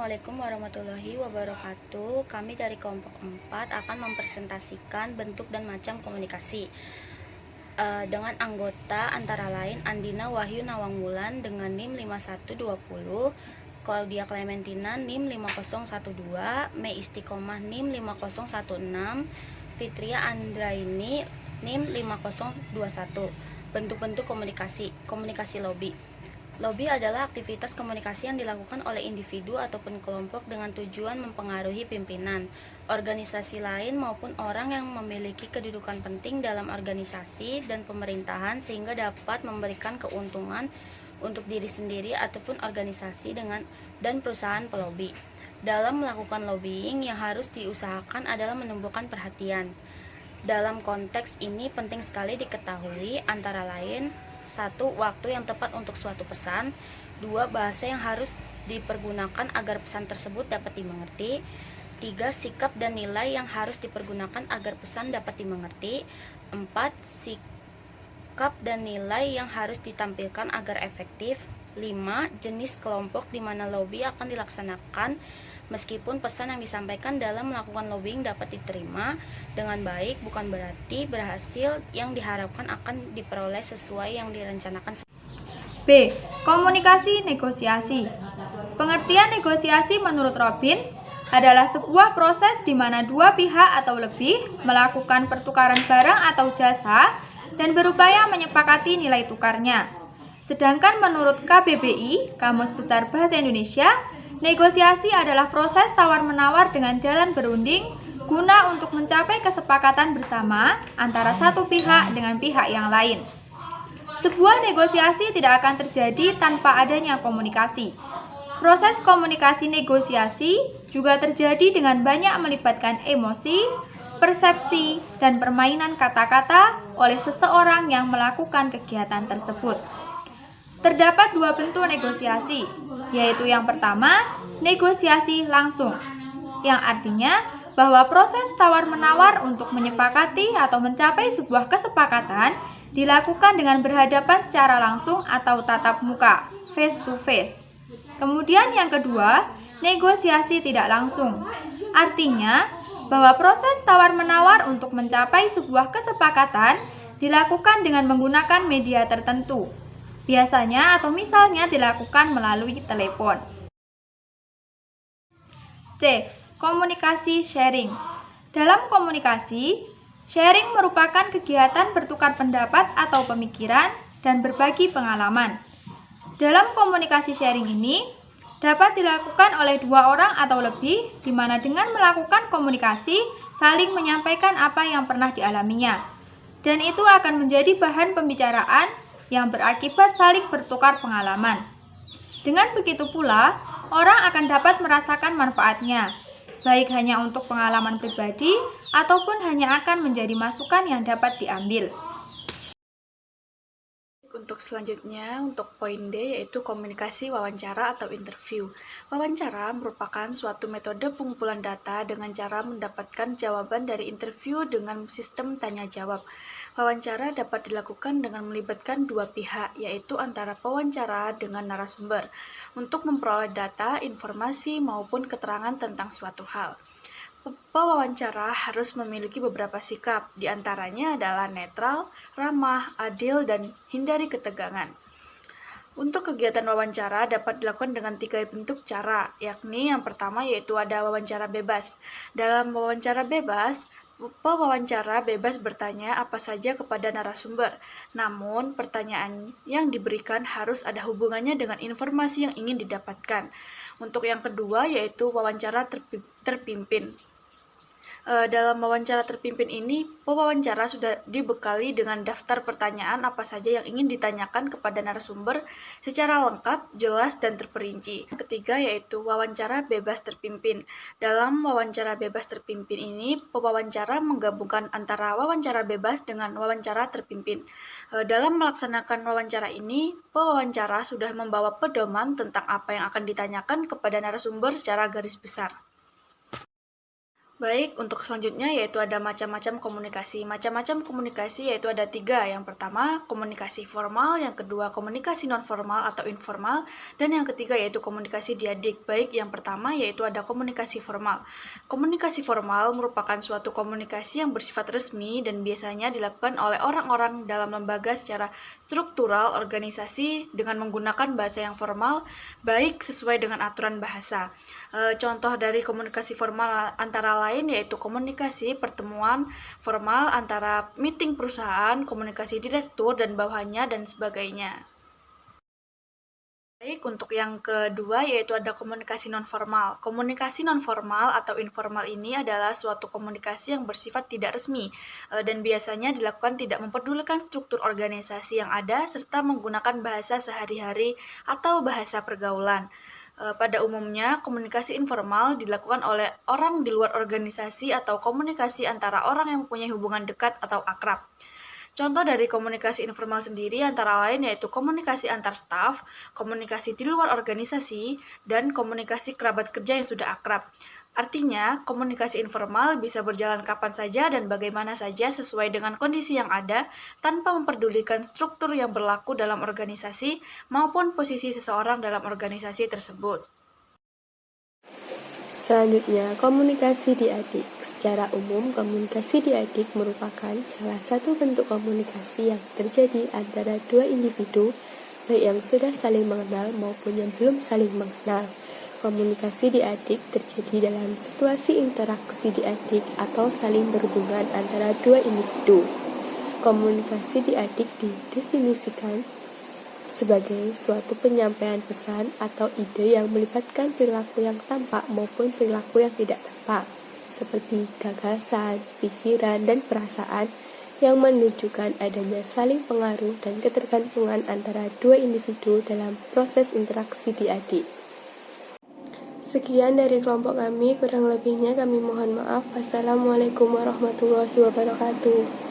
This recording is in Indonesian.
Assalamualaikum warahmatullahi wabarakatuh. Kami dari kelompok 4 akan mempresentasikan bentuk dan macam komunikasi dengan anggota antara lain Andina Wahyu Nawangwulan dengan NIM 5120, Claudia Clementina NIM 5012, Mei Istiqomah NIM 5016, Fitria Andraini NIM 5021. Bentuk-bentuk komunikasi lobby. Lobby adalah aktivitas komunikasi yang dilakukan oleh individu ataupun kelompok dengan tujuan mempengaruhi pimpinan, organisasi lain maupun orang yang memiliki kedudukan penting dalam organisasi dan pemerintahan sehingga dapat memberikan keuntungan untuk diri sendiri ataupun organisasi dan perusahaan pelobi. Dalam melakukan lobbying yang harus diusahakan adalah menumbuhkan perhatian. Dalam konteks ini penting sekali diketahui antara lain: 1. Waktu yang tepat untuk suatu pesan. 2. Bahasa yang harus dipergunakan agar pesan tersebut dapat dimengerti. 3. Sikap dan nilai yang harus dipergunakan agar pesan dapat dimengerti. 4. Sikap dan nilai yang harus ditampilkan agar efektif. 5. Jenis kelompok di mana lobby akan dilaksanakan. Meskipun pesan yang disampaikan dalam melakukan lobbying dapat diterima dengan baik, bukan berarti berhasil yang diharapkan akan diperoleh sesuai yang direncanakan. B. Komunikasi negosiasi. Pengertian negosiasi menurut Robbins adalah sebuah proses di mana dua pihak atau lebih melakukan pertukaran barang atau jasa dan berupaya menyepakati nilai tukarnya. Sedangkan menurut KBBI, Kamus Besar Bahasa Indonesia, negosiasi adalah proses tawar-menawar dengan jalan berunding guna untuk mencapai kesepakatan bersama antara satu pihak dengan pihak yang lain. Sebuah negosiasi tidak akan terjadi tanpa adanya komunikasi. Proses komunikasi negosiasi juga terjadi dengan banyak melibatkan emosi, persepsi, dan permainan kata-kata oleh seseorang yang melakukan kegiatan tersebut. Terdapat dua bentuk negosiasi, yaitu yang pertama, negosiasi langsung, yang artinya bahwa proses tawar-menawar untuk menyepakati atau mencapai sebuah kesepakatan dilakukan dengan berhadapan secara langsung atau tatap muka, face to face. Kemudian yang kedua, negosiasi tidak langsung, artinya bahwa proses tawar-menawar untuk mencapai sebuah kesepakatan dilakukan dengan menggunakan media tertentu. Biasanya atau misalnya dilakukan melalui telepon. C. Komunikasi sharing. Dalam komunikasi, sharing merupakan kegiatan bertukar pendapat atau pemikiran dan berbagi pengalaman. Dalam komunikasi sharing ini dapat dilakukan oleh dua orang atau lebih, di mana dengan melakukan komunikasi saling menyampaikan apa yang pernah dialaminya, dan itu akan menjadi bahan pembicaraan yang berakibat saling bertukar pengalaman. Dengan begitu pula, orang akan dapat merasakan manfaatnya, baik hanya untuk pengalaman pribadi ataupun hanya akan menjadi masukan yang dapat diambil. Untuk selanjutnya, untuk poin D yaitu komunikasi wawancara atau interview. Wawancara merupakan suatu metode pengumpulan data dengan cara mendapatkan jawaban dari interview dengan sistem tanya-jawab. Wawancara dapat dilakukan dengan melibatkan dua pihak, yaitu antara pewawancara dengan narasumber, untuk memperoleh data, informasi, maupun keterangan tentang suatu hal. Pewawancara harus memiliki beberapa sikap, diantaranya adalah netral, ramah, adil, dan hindari ketegangan. Untuk kegiatan wawancara dapat dilakukan dengan 3 bentuk cara, yakni yang pertama yaitu ada wawancara bebas. Dalam wawancara bebas, pewawancara bebas bertanya apa saja kepada narasumber, namun pertanyaan yang diberikan harus ada hubungannya dengan informasi yang ingin didapatkan. Untuk yang kedua yaitu wawancara terpimpin. Dalam wawancara terpimpin ini, pewawancara sudah dibekali dengan daftar pertanyaan apa saja yang ingin ditanyakan kepada narasumber secara lengkap, jelas, dan terperinci. Yang ketiga yaitu wawancara bebas terpimpin. Dalam wawancara bebas terpimpin ini, pewawancara menggabungkan antara wawancara bebas dengan wawancara terpimpin. Dalam melaksanakan wawancara ini, pewawancara sudah membawa pedoman tentang apa yang akan ditanyakan kepada narasumber secara garis besar. Baik, untuk selanjutnya yaitu ada macam-macam komunikasi. Macam-macam komunikasi yaitu ada 3. Yang pertama, komunikasi formal, yang kedua, komunikasi non-formal atau informal, dan yang ketiga yaitu komunikasi diadik. Baik, yang pertama yaitu ada komunikasi formal. Komunikasi formal merupakan suatu komunikasi yang bersifat resmi dan biasanya dilakukan oleh orang-orang dalam lembaga secara struktural organisasi dengan menggunakan bahasa yang formal, baik sesuai dengan aturan bahasa. Contoh dari komunikasi formal antara lain yaitu komunikasi pertemuan formal antara meeting perusahaan, komunikasi direktur dan bawahannya, dan sebagainya. Baik, untuk yang kedua yaitu ada komunikasi nonformal. Komunikasi nonformal atau informal ini adalah suatu komunikasi yang bersifat tidak resmi dan biasanya dilakukan tidak mempedulikan struktur organisasi yang ada serta menggunakan bahasa sehari-hari atau bahasa pergaulan. Pada umumnya, komunikasi informal dilakukan oleh orang di luar organisasi atau komunikasi antara orang yang mempunyai hubungan dekat atau akrab. Contoh dari komunikasi informal sendiri antara lain yaitu komunikasi antar staf, komunikasi di luar organisasi, dan komunikasi kerabat kerja yang sudah akrab. Artinya, komunikasi informal bisa berjalan kapan saja dan bagaimana saja sesuai dengan kondisi yang ada, tanpa memperdulikan struktur yang berlaku dalam organisasi maupun posisi seseorang dalam organisasi tersebut. Selanjutnya, komunikasi diadik. Secara umum, komunikasi diadik merupakan salah satu bentuk komunikasi yang terjadi antara dua individu, baik yang sudah saling mengenal maupun yang belum saling mengenal. Komunikasi diadik terjadi dalam situasi interaksi diadik atau saling berhubungan antara dua individu. Komunikasi diadik didefinisikan sebagai suatu penyampaian pesan atau ide yang melibatkan perilaku yang tampak maupun perilaku yang tidak tampak, seperti gagasan, pikiran, dan perasaan yang menunjukkan adanya saling pengaruh dan ketergantungan antara dua individu dalam proses interaksi diadik. Sekian dari kelompok kami, kurang lebihnya kami mohon maaf. Wassalamualaikum warahmatullahi wabarakatuh.